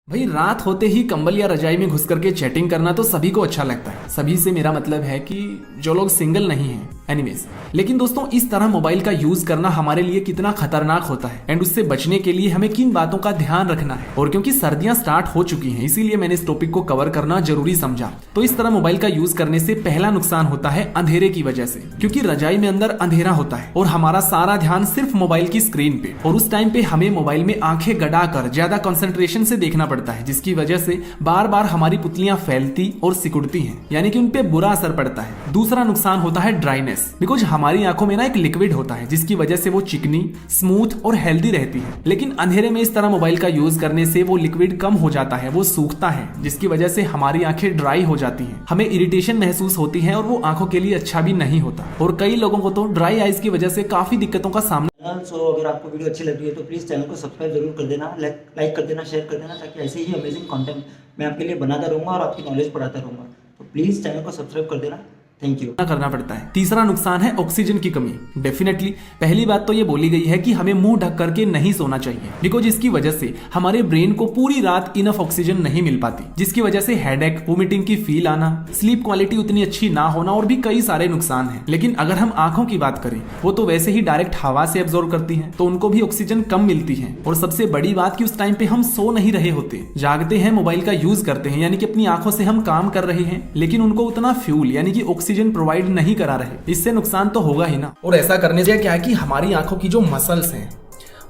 भाई रात होते ही कंबल या रजाई में घुस करके चैटिंग करना तो सभी को अच्छा लगता है। सभी से मेरा मतलब है कि जो लोग सिंगल नहीं हैं। एनीवेज, लेकिन दोस्तों इस तरह मोबाइल का यूज करना हमारे लिए कितना खतरनाक होता है एंड उससे बचने के लिए हमें किन बातों का ध्यान रखना है। और क्योंकि सर्दियां स्टार्ट हो चुकी हैं इसीलिए मैंने इस टॉपिक को कवर करना जरूरी समझा। तो इस तरह मोबाइल का यूज करने से पहला नुकसान होता है अंधेरे की वजह से, क्योंकि रजाई में अंदर अंधेरा होता है और हमारा सारा ध्यान सिर्फ मोबाइल की स्क्रीन पे, और उस टाइम पे हमें मोबाइल में आंखें गड़ाकर ज्यादा कंसंट्रेशन से देखना पड़ता है, जिसकी वजह से बार बार हमारी पुतलियां फैलती और सिकुड़ती हैं, यानी कि उनपे बुरा असर पड़ता है। दूसरा नुकसान होता है ड्राइनेस, बिकॉज हमारी आंखों में ना एक लिक्विड होता है जिसकी वजह से वो चिकनी, स्मूथ और हेल्दी रहती है। लेकिन अंधेरे में इस तरह मोबाइल का यूज करने से वो लिक्विड कम हो जाता है, वो सूखता है, जिसकी वजह से हमारी आंखें ड्राई हो जाती हैं, हमें इरिटेशन महसूस होती है और वो आंखों के लिए अच्छा भी नहीं होता। और कई लोगों को तो ड्राई आइज की वजह से काफी दिक्कतों का सामना। अगर आपको वीडियो अच्छी लगी है तो प्लीज़ चैनल को सब्सक्राइब जरूर कर देना, लाइक कर देना, शेयर कर देना, ताकि ऐसे ही अमेजिंग कंटेंट मैं आपके लिए बनाता रहूँगा और आपकी नॉलेज बढ़ाता रहूँगा। तो प्लीज़ चैनल को सब्सक्राइब कर देना। Thank you. करना पड़ता है। तीसरा नुकसान है ऑक्सीजन की कमी। डेफिनेटली पहली बात तो ये बोली गई है कि हमें मुंह ढक करके नहीं सोना चाहिए, बिकॉज इसकी वजह से हमारे ब्रेन को पूरी रात इनफ ऑक्सीजन नहीं मिल पाती, जिसकी वजह से हेडेक, वोमिटिंग की फील आना, स्लीप क्वालिटी उतनी अच्छी ना होना और भी कई सारे नुकसान हैं। लेकिन अगर हम आंखों की बात करें, वो तो वैसे ही डायरेक्ट हवा से एब्जॉर्ब करती हैं, तो उनको भी ऑक्सीजन कम मिलती है। और सबसे बड़ी बात कि उस टाइम पे हम सो नहीं रहे होते, जागते हैं, मोबाइल का यूज करते हैं, यानी कि अपनी आंखों से हम काम कर रहे हैं, लेकिन उनको उतना फ्यूल यानी कि ऑक्सीजन प्रोवाइड नहीं करा रहे। इससे नुकसान तो होगा ही ना। और ऐसा करने से क्या है कि हमारी आंखों की जो मसल्स हैं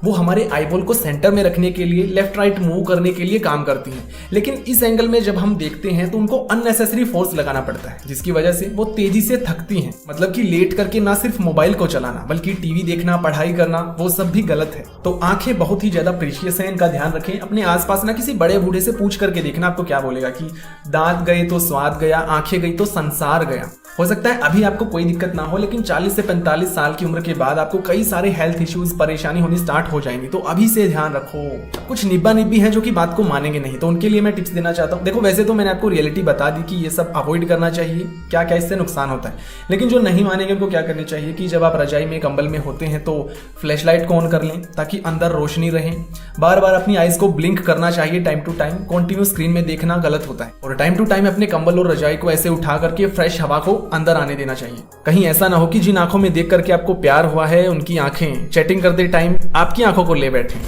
वो हमारे आईबॉल को सेंटर में रखने के लिए, लेफ्ट राइट मूव करने के लिए काम करती हैं। लेकिन इस एंगल में जब हम देखते हैं तो उनको अननेसेसरी फोर्स लगाना पड़ता है, जिसकी वजह से वो तेजी से थकती हैं। मतलब कि लेट करके ना सिर्फ मोबाइल को चलाना बल्कि टीवी देखना, पढ़ाई करना, वो सब भी गलत है। तो आंखें बहुत ही ज्यादा प्रीशियस हैं, इनका ध्यान रखें। अपने आसपास ना किसी बड़े बूढ़े से पूछ करके देखना आपको क्या बोलेगा कि दांत गए तो स्वाद गया, आंखें गई तो संसार गया। हो सकता है अभी आपको कोई दिक्कत ना हो, लेकिन 40 से 45 साल की उम्र के बाद आपको कई सारे हेल्थ इश्यूज, परेशानी होनी स्टार्ट हो जाएंगी। तो अभी से ध्यान रखो। कुछ निब्बा निब्बी हैं जो कि बात को मानेंगे नहीं, तो उनके लिए मैं टिप्स देना चाहता हूँ। देखो वैसे तो मैंने आपको रियलिटी बता दी कि ये सब अवॉइड करना चाहिए, क्या क्या इससे नुकसान होता है। लेकिन जो नहीं मानेंगे उनको क्या करना चाहिए कि जब आप रजाई में, कंबल में होते हैं तो फ्लैश लाइट को ऑन कर लें ताकि अंदर रोशनी रहे। बार बार अपनी आइज को ब्लिंक करना चाहिए time to time. Continue screen में देखना गलत होता है। और टाइम टू टाइम अपने कंबल और रजाई को ऐसे उठा करके फ्रेश हवा को अंदर आने देना चाहिए। कहीं ऐसा ना हो कि जिन आंखों में देख करके आपको प्यार हुआ है उनकी आंखें चैटिंग करते टाइम आपकी आंखों को ले बैठे।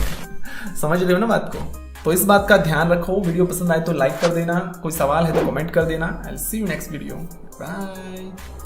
समझ रहे हो ना बात को? तो इस बात का ध्यान रखो। वीडियो पसंद आए तो लाइक कर देना, कोई सवाल है तो कमेंट कर देना। I will see you next video. Bye.